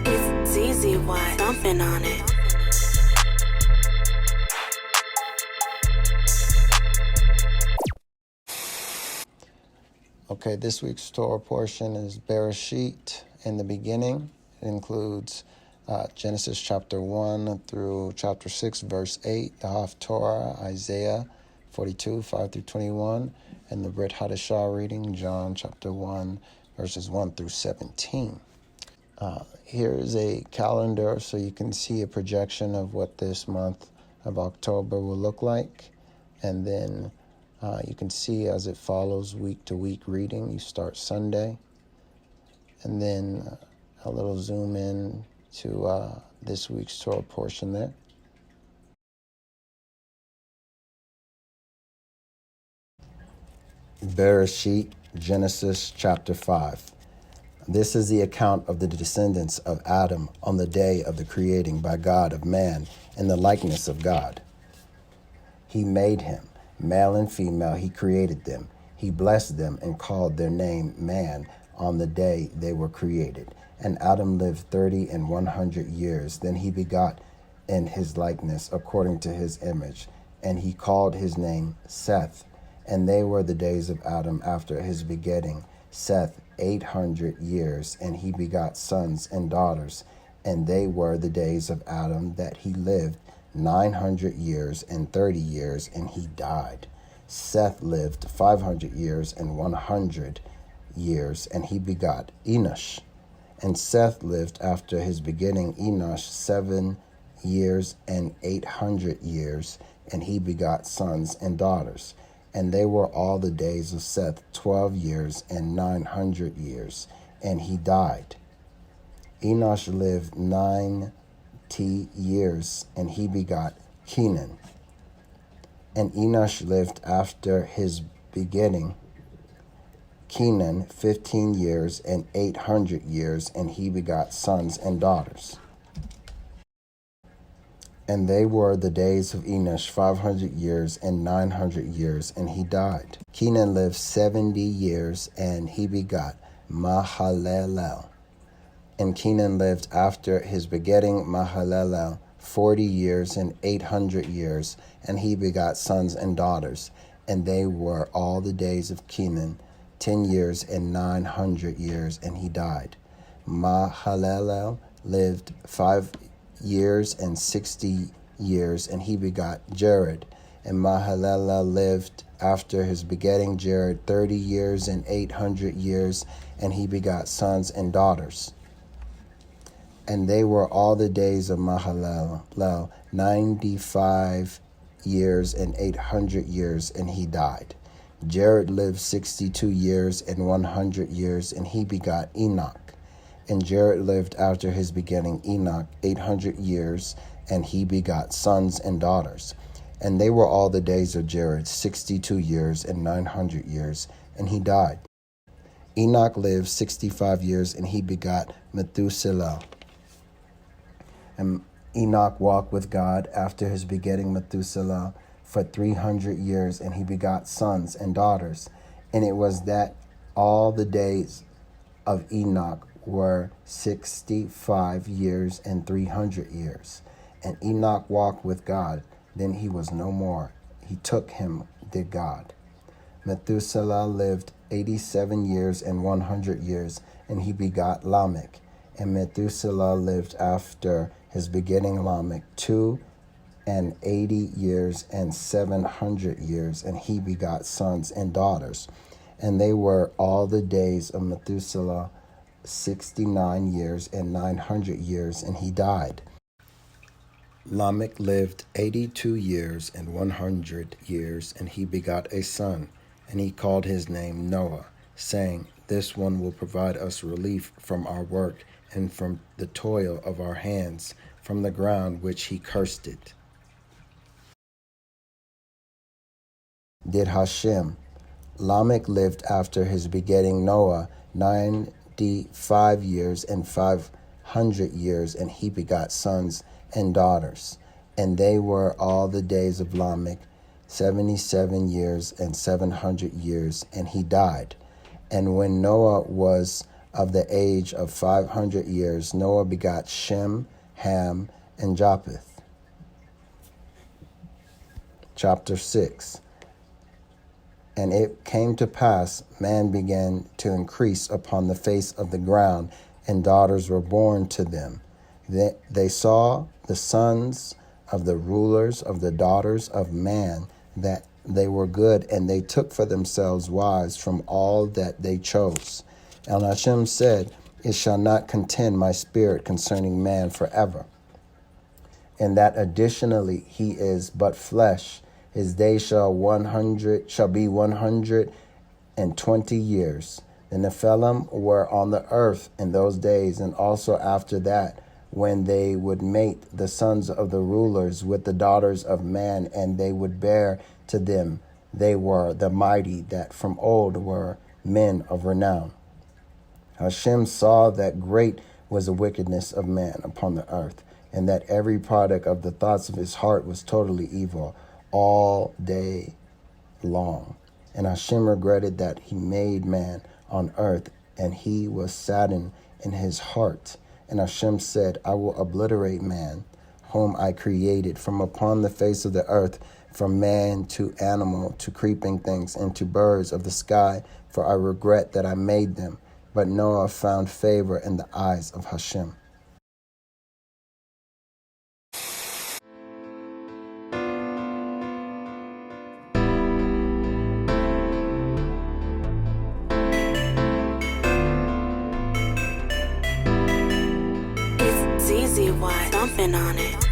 It's easy, why dumping on it. Okay, this week's Torah portion is Bereshit in the beginning. It includes Genesis chapter 1 through chapter 6, verse 8, the Haftorah, Isaiah 42, 5 through 21, and the Brit Hadashah reading, John chapter 1, verses 1 through 17. Here is a calendar so you can see a projection of what this month of October will look like. And then you can see as it follows week to week reading. You start Sunday, and then a little zoom in to this week's Torah portion there. Bereshit, Genesis chapter 5. This is the account of the descendants of Adam on the day of the creating by God of man in the likeness of God. He made him, male and female, he created them. He blessed them and called their name man on the day they were created. And Adam lived 30 and 100 years. Then he begot in his likeness according to his image. And he called his name Seth. And they were the days of Adam after his begetting Seth 800 years. And he begot sons and daughters. And they were the days of Adam that he lived 900 years and 30 years, and he died. Seth lived 500 years and 100 years, and he begot Enosh. And Seth lived after his beginning Enosh 7 years and 800 years, and he begot sons and daughters. And they were all the days of Seth 12 years and 900 years, and he died. Enosh lived 90 years, and he begot Kenan. And Enosh lived after his begetting Kenan 15 years and 800 years, and he begot sons and daughters. And they were the days of Enosh 500 years and 900 years, and he died. Kenan lived 70 years, and he begot Mahalalel. And Kenan lived after his begetting Mahalalel 40 years and 800 years, and he begot sons and daughters. And they were all the days of Kenan 10 years and 900 years, and he died. Mahalalel lived 5 years and 60 years, and he begot Jared. And Mahalalel lived after his begetting Jared 30 years and 800 years, and he begot sons and daughters. And they were all the days of Mahalalel 95 years and 800 years, and he died. Jared lived 62 years and 100 years, and he begot Enoch. And Jared lived after his beginning Enoch 800 years, and he begot sons and daughters. And they were all the days of Jared 62 years and 900 years, and he died. Enoch lived 65 years, and he begot Methuselah. And Enoch walked with God after his begetting Methuselah for 300 years, and he begot sons and daughters. And it was that all the days of Enoch were 65 years and 300 years. And Enoch walked with God. Then he was no more. He took him, did God. Methuselah lived 87 years and 100 years, and he begot Lamech. And Methuselah lived after his begetting Lamech 280 years and 700 years, and he begot sons and daughters. And they were all the days of Methuselah 69 years and 900 years, and he died. Lamech lived 82 years and 100 years, and he begot a son, and he called his name Noah, saying, "This one will provide us relief from our work and from the toil of our hands, from the ground which he cursed it." Did Hashem. Lamech lived after his begetting Noah 95 years and 500 years, and he begot sons and daughters. And they were all the days of Lamech 77 years and 700 years, and he died. And when Noah was of the age of 500 years, Noah begot Shem, Ham, and Japheth. Chapter 6. And it came to pass, man began to increase upon the face of the ground, and daughters were born to them. They saw the sons of the rulers of the daughters of man, that they were good, and they took for themselves wives from all that they chose. And Hashem said, It shall not contend my spirit concerning man forever. And that additionally he is but flesh. His days shall be 120 years. The Nephilim were on the earth in those days, and also after that, when they would mate the sons of the rulers with the daughters of man, and they would bear to them. They were the mighty that from old were men of renown. Hashem saw that great was the wickedness of man upon the earth, and that every product of the thoughts of his heart was totally evil all day long. And Hashem regretted that he made man on earth, and he was saddened in his heart. And Hashem said, I will obliterate man, whom I created, from upon the face of the earth, from man to animal, to creeping things, and to birds of the sky, for I regret that I made them. But Noah found favor in the eyes of Hashem. It's easy, why? Dumping on it.